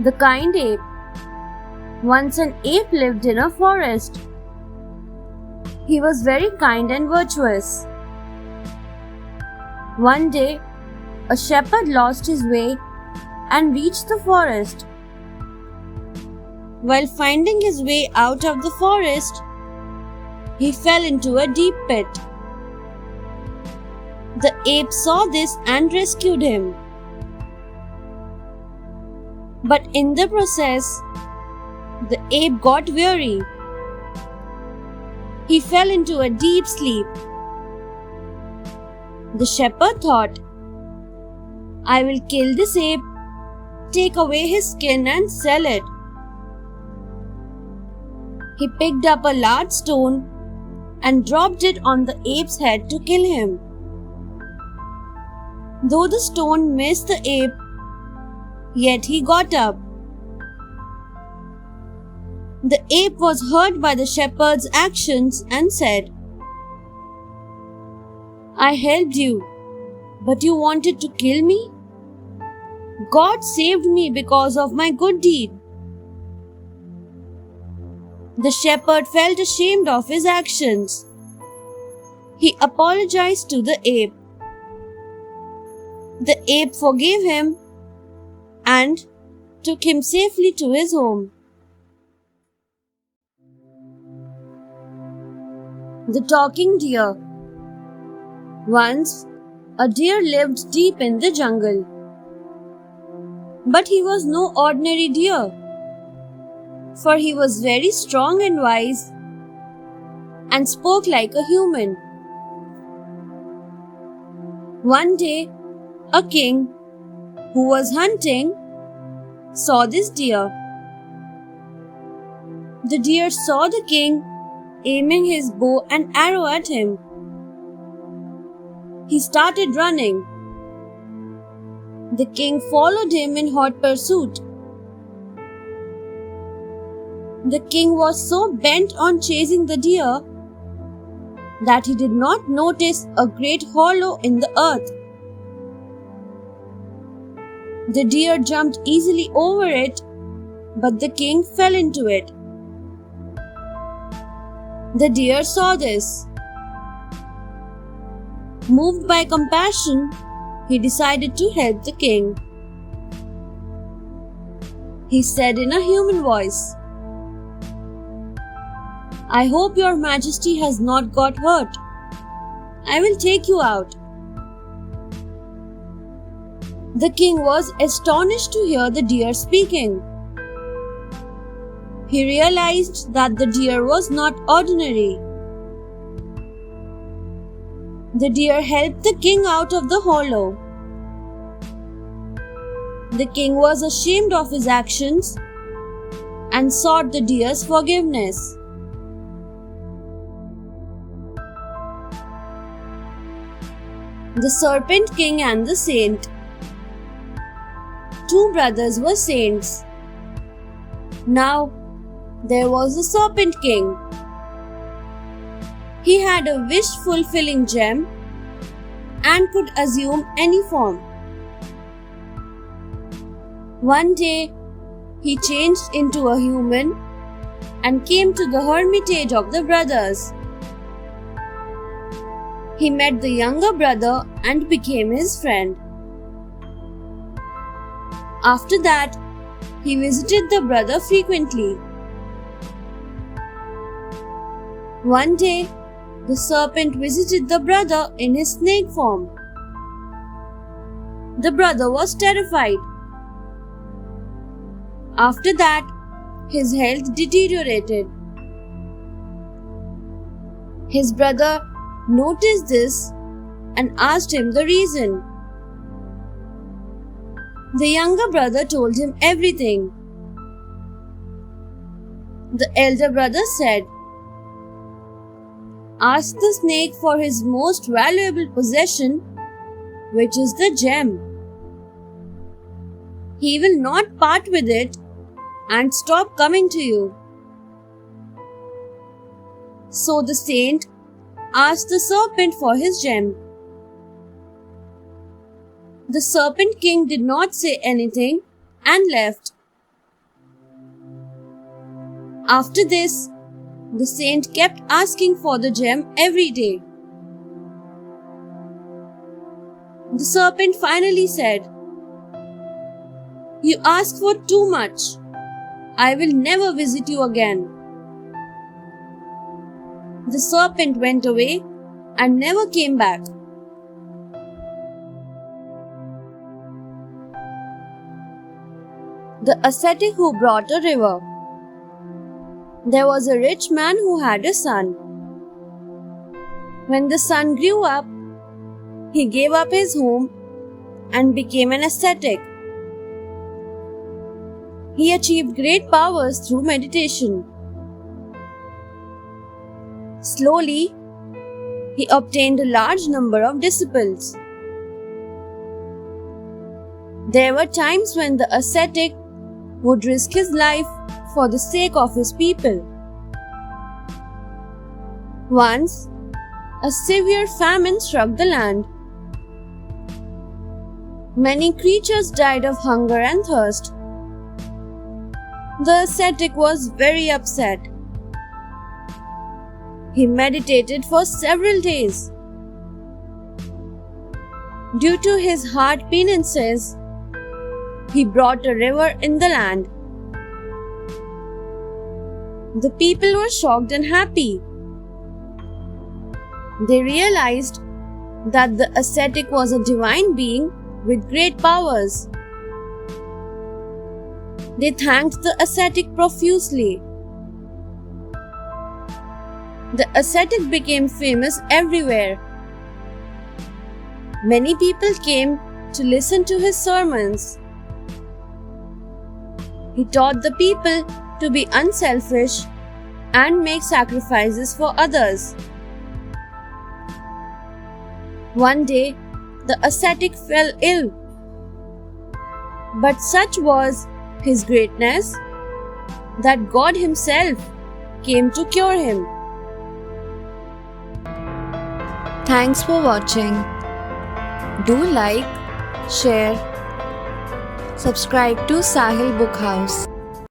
The Kind Ape. Once an ape lived in a forest. He was very kind and virtuous. One day, a shepherd lost his way and reached the forest. While finding his way out of the forest, he fell into a deep pit. The ape saw this and rescued him. But in the process, the ape got weary. He fell into a deep sleep. The shepherd thought, "I will kill this ape, take away his skin and sell it." He picked up a large stone and dropped it on the ape's head to kill him. Though the stone missed the ape, yet he got up. The ape was hurt by the shepherd's actions and said, "I helped you, but you wanted to kill me? God saved me because of my good deed." The shepherd felt ashamed of his actions. He apologized to the ape. The ape forgave him and took him safely to his home. The Talking Deer. Once, a deer lived deep in the jungle. But he was no ordinary deer, for he was very strong and wise and spoke like a human. One day, a king who was hunting saw this deer. The deer saw the king aiming his bow and arrow at him. He started running. The king followed him in hot pursuit. The king was so bent on chasing the deer that he did not notice a great hollow in the earth. The deer jumped easily over it, but the king fell into it. The deer saw this. Moved by compassion, he decided to help the king. He said in a human voice, "I hope your majesty has not got hurt. I will take you out." The king was astonished to hear the deer speaking. He realized that the deer was not ordinary. The deer helped the king out of the hollow. The king was ashamed of his actions and sought the deer's forgiveness. The Serpent King and the Saint. Two brothers were saints. Now, there was a Serpent King. He had a wish-fulfilling gem and could assume any form. One day, he changed into a human and came to the hermitage of the brothers. He met the younger brother and became his friend. After that, he visited the brother frequently. One day, the serpent visited the brother in his snake form. The brother was terrified. After that, his health deteriorated. His brother noticed this and asked him the reason. The younger brother told him everything. The elder brother said, "Ask the snake for his most valuable possession, which is the gem. He will not part with it and stop coming to you." So the saint asked the serpent for his gem. The Serpent King did not say anything and left. After this, the saint kept asking for the gem every day. The serpent finally said, "You ask for too much. I will never visit you again." The serpent went away and never came back. The ascetic who brought a river. There was a rich man who had a son. When the son grew up, he gave up his home and became an ascetic. He achieved great powers through meditation. Slowly, he obtained a large number of disciples. There were times when the ascetic would risk his life for the sake of his people. Once, a severe famine struck the land. Many creatures died of hunger and thirst. The ascetic was very upset. He meditated for several days. Due to his hard penances, he brought a river in the land. The people were shocked and happy. They realized that the ascetic was a divine being with great powers. They thanked the ascetic profusely. The ascetic became famous everywhere. Many people came to listen to his sermons. He taught the people to be unselfish and make sacrifices for others. One day, the ascetic fell ill. But such was his greatness that God Himself came to cure him. Thanks for watching. Do like, share, subscribe to Sahil Book House.